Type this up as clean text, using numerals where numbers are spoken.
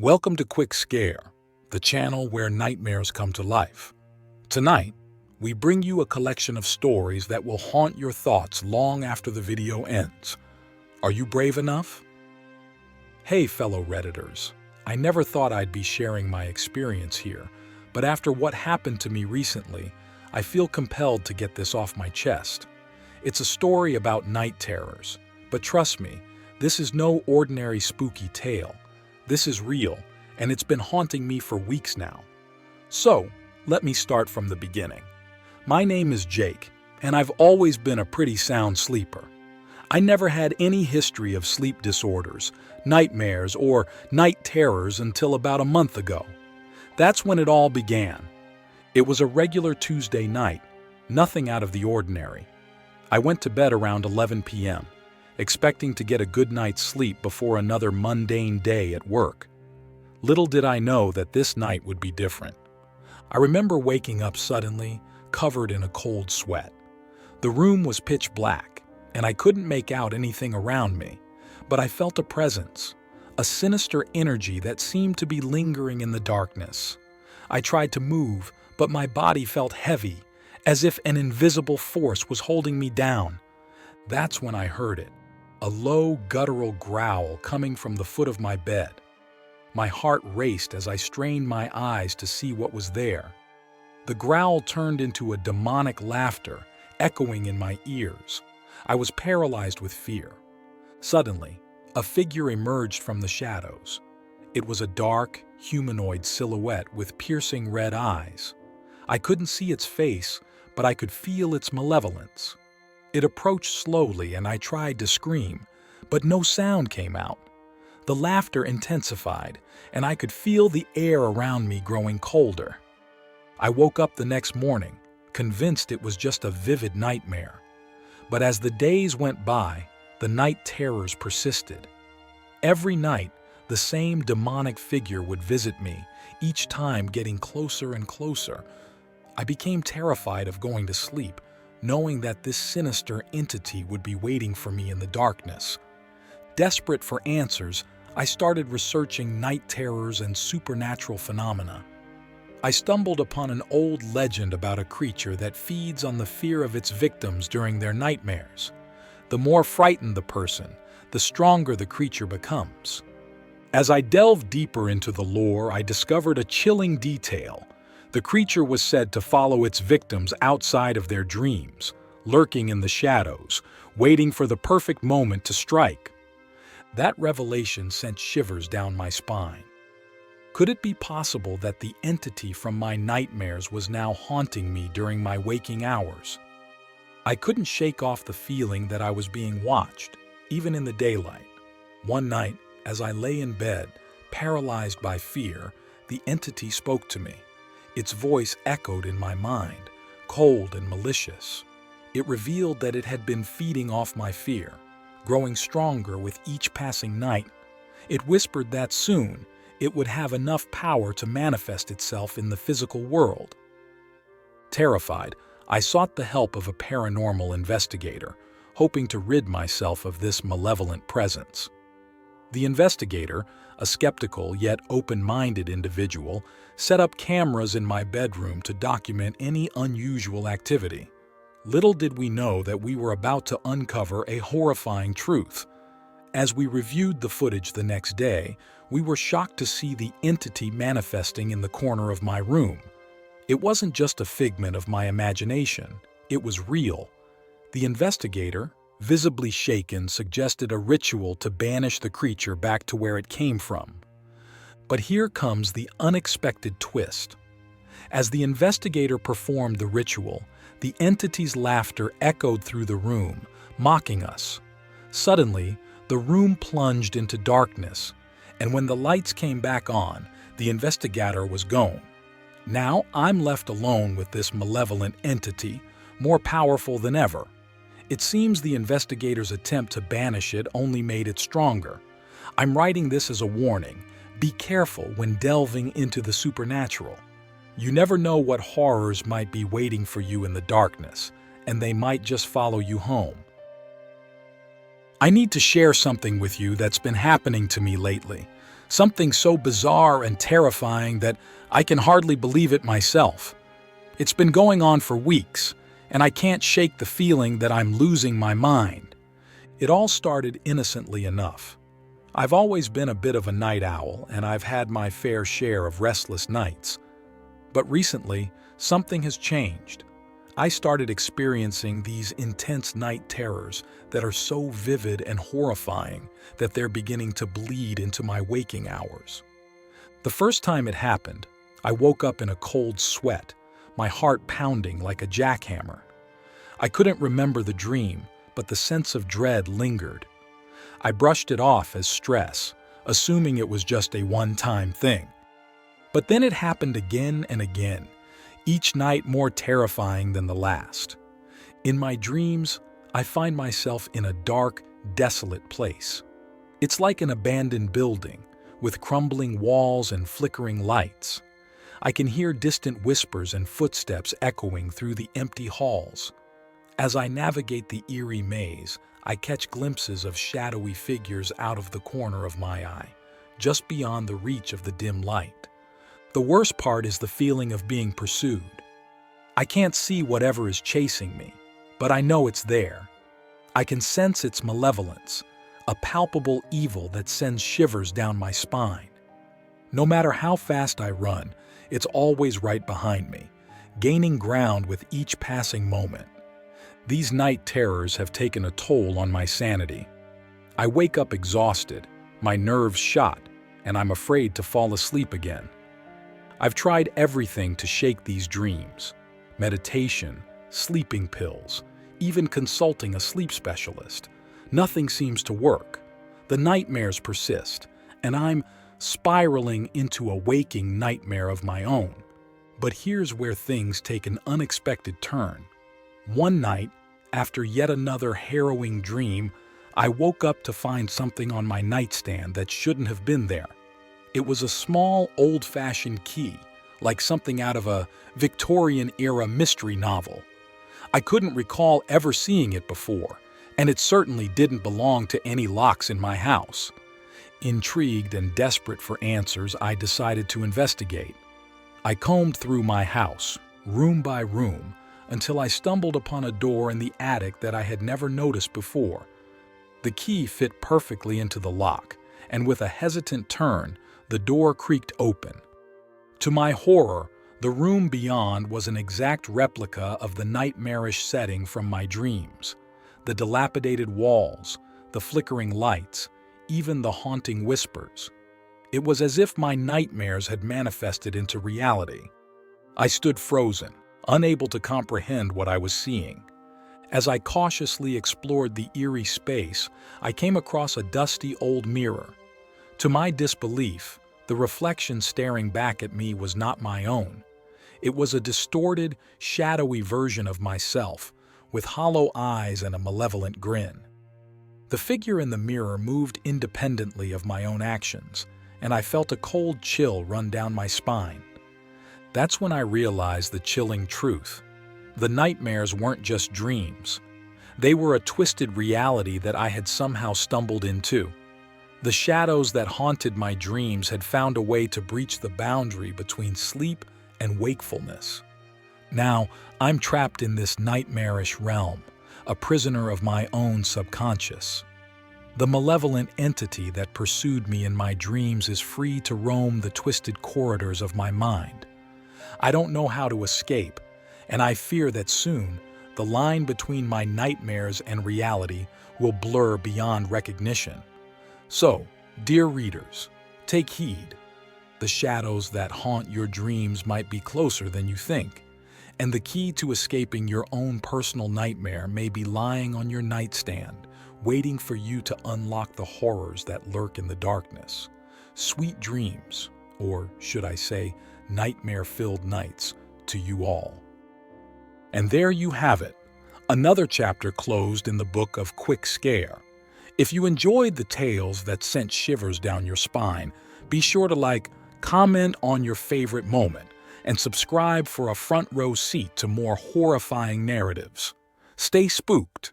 Welcome to Quick Scare, the channel where nightmares come to life. Tonight, we bring you a collection of stories that will haunt your thoughts long after the video ends. Are you brave enough? Hey, fellow Redditors. I never thought I'd be sharing my experience here, but after what happened to me recently, I feel compelled to get this off my chest. It's a story about night terrors, but trust me, this is no ordinary spooky tale. This is real, and it's been haunting me for weeks now. So, let me start from the beginning. My name is Jake, and I've always been a pretty sound sleeper. I never had any history of sleep disorders, nightmares, or night terrors until about a month ago. That's when it all began. It was a regular Tuesday night, nothing out of the ordinary. I went to bed around 11 p.m., expecting to get a good night's sleep before another mundane day at work. Little did I know that this night would be different. I remember waking up suddenly, covered in a cold sweat. The room was pitch black, and I couldn't make out anything around me, but I felt a presence, a sinister energy that seemed to be lingering in the darkness. I tried to move, but my body felt heavy, as if an invisible force was holding me down. That's when I heard it. A low, guttural growl coming from the foot of my bed. My heart raced as I strained my eyes to see what was there. The growl turned into a demonic laughter, echoing in my ears. I was paralyzed with fear. Suddenly, a figure emerged from the shadows. It was a dark, humanoid silhouette with piercing red eyes. I couldn't see its face, but I could feel its malevolence. It approached slowly and I tried to scream, but no sound came out. The laughter intensified, and I could feel the air around me growing colder. I woke up the next morning, convinced it was just a vivid nightmare. But as the days went by, the night terrors persisted. Every night, the same demonic figure would visit me, each time getting closer and closer. I became terrified of going to sleep, knowing that this sinister entity would be waiting for me in the darkness. Desperate for answers, I started researching night terrors and supernatural phenomena. I stumbled upon an old legend about a creature that feeds on the fear of its victims during their nightmares. The more frightened the person, the stronger the creature becomes. As I delved deeper into the lore, I discovered a chilling detail. The creature was said to follow its victims outside of their dreams, lurking in the shadows, waiting for the perfect moment to strike. That revelation sent shivers down my spine. Could it be possible that the entity from my nightmares was now haunting me during my waking hours? I couldn't shake off the feeling that I was being watched, even in the daylight. One night, as I lay in bed, paralyzed by fear, the entity spoke to me. Its voice echoed in my mind, cold and malicious. It revealed that it had been feeding off my fear, growing stronger with each passing night. It whispered that soon, it would have enough power to manifest itself in the physical world. Terrified, I sought the help of a paranormal investigator, hoping to rid myself of this malevolent presence. The investigator, a skeptical yet open-minded individual, set up cameras in my bedroom to document any unusual activity. Little did we know that we were about to uncover a horrifying truth. As we reviewed the footage the next day, we were shocked to see the entity manifesting in the corner of my room. It wasn't just a figment of my imagination, it was real. The investigator, visibly shaken, suggested a ritual to banish the creature back to where it came from. But here comes the unexpected twist. As the investigator performed the ritual, the entity's laughter echoed through the room, mocking us. Suddenly, the room plunged into darkness, and when the lights came back on, the investigator was gone. Now I'm left alone with this malevolent entity, more powerful than ever. It seems the investigator's attempt to banish it only made it stronger. I'm writing this as a warning. Be careful when delving into the supernatural. You never know what horrors might be waiting for you in the darkness, and they might just follow you home. I need to share something with you that's been happening to me lately. something so bizarre and terrifying that I can hardly believe it myself. It's been going on for weeks, and I can't shake the feeling that I'm losing my mind. It all started innocently enough. I've always been a bit of a night owl, and I've had my fair share of restless nights. But recently, something has changed. I started experiencing these intense night terrors that are so vivid and horrifying that they're beginning to bleed into my waking hours. The first time it happened, I woke up in a cold sweat, my heart pounding like a jackhammer. I couldn't remember the dream, but the sense of dread lingered. I brushed it off as stress, assuming it was just a one-time thing. But then it happened again and again, each night more terrifying than the last. In my dreams, I find myself in a dark, desolate place. It's like an abandoned building, with crumbling walls and flickering lights. I can hear distant whispers and footsteps echoing through the empty halls. As I navigate the eerie maze, I catch glimpses of shadowy figures out of the corner of my eye, just beyond the reach of the dim light. The worst part is the feeling of being pursued. I can't see whatever is chasing me, but I know it's there. I can sense its malevolence, a palpable evil that sends shivers down my spine. No matter how fast I run, it's always right behind me, gaining ground with each passing moment. These night terrors have taken a toll on my sanity. I wake up exhausted, my nerves shot, and I'm afraid to fall asleep again. I've tried everything to shake these dreams: meditation, sleeping pills, even consulting a sleep specialist. Nothing seems to work. The nightmares persist, and I'm spiraling into a waking nightmare of my own. But here's where things take an unexpected turn. One night, after yet another harrowing dream, I woke up to find something on my nightstand that shouldn't have been there. It was a small, old-fashioned key, like something out of a Victorian-era mystery novel. I couldn't recall ever seeing it before, and it certainly didn't belong to any locks in my house. Intrigued and desperate for answers, I decided to investigate. I combed through my house, room by room, until I stumbled upon a door in the attic that I had never noticed before. The key fit perfectly into the lock, and with a hesitant turn, the door creaked open. To my horror, the room beyond was an exact replica of the nightmarish setting from my dreams. The dilapidated walls, the flickering lights, even the haunting whispers. It was as if my nightmares had manifested into reality. I stood frozen, unable to comprehend what I was seeing. As I cautiously explored the eerie space, I came across a dusty old mirror. To my disbelief, the reflection staring back at me was not my own. It was a distorted, shadowy version of myself, with hollow eyes and a malevolent grin. The figure in the mirror moved independently of my own actions, and I felt a cold chill run down my spine. That's when I realized the chilling truth. The nightmares weren't just dreams. They were a twisted reality that I had somehow stumbled into. The shadows that haunted my dreams had found a way to breach the boundary between sleep and wakefulness. Now, I'm trapped in this nightmarish realm, a prisoner of my own subconscious. The malevolent entity that pursued me in my dreams is free to roam the twisted corridors of my mind. I don't know how to escape, and I fear that soon, the line between my nightmares and reality will blur beyond recognition. So, dear readers, take heed. The shadows that haunt your dreams might be closer than you think, and the key to escaping your own personal nightmare may be lying on your nightstand, waiting for you to unlock the horrors that lurk in the darkness. Sweet dreams, or should I say, nightmare-filled nights, to you all. And there you have it, another chapter closed in the book of Quick Scare. If you enjoyed the tales that sent shivers down your spine, be sure to comment on your favorite moment, and subscribe for a front row seat to more horrifying narratives. Stay spooked.